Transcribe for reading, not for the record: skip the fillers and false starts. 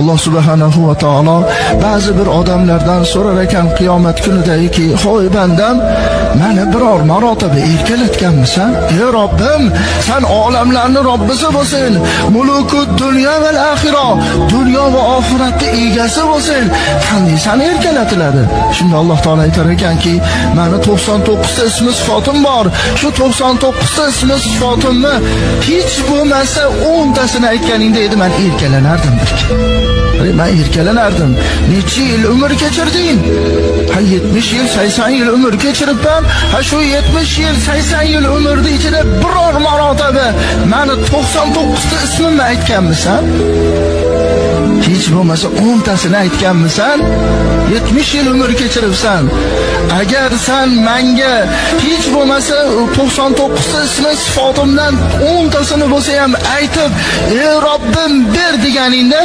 Alloh subhanahu va taolo ba'zi bir odamlardan so'rar ekan qiyomat kunidagi, "Hoy bandam, meni biror marotaba erkalatganmisan? Ey Robbim, sen olamlarning Robbisi bo'lsin. Mulukud dunyo va axiro, dunyo va oxiratning egasi bo'lsin. Qanday san erkalatiladi?" Shunda Alloh taolo aytar ekanki, "Meni 99 ta ismi sifatim bor. Shu 99 ta ismi sifatimni hech bo'lmasa 10 tasini aytganingda edi, men erkalanardim derkan. Ben erkalanardim. Necha yil umr kechirding? 70 yil, 80 yil umr kechiribman. Shu 70 yil, 80 yil umrning ichida biror marotaba meni 99 ta ismimni aytganmisan? Hech bo'lmasa 10 tasini aytganmisan? 70 yil umr kechiribsan. Agar sen menga hech bo'lmasa 99 ta ismi sifatimdan 10 tasini bo'lsa ham aytib, "Ey Robbim ber" deganingda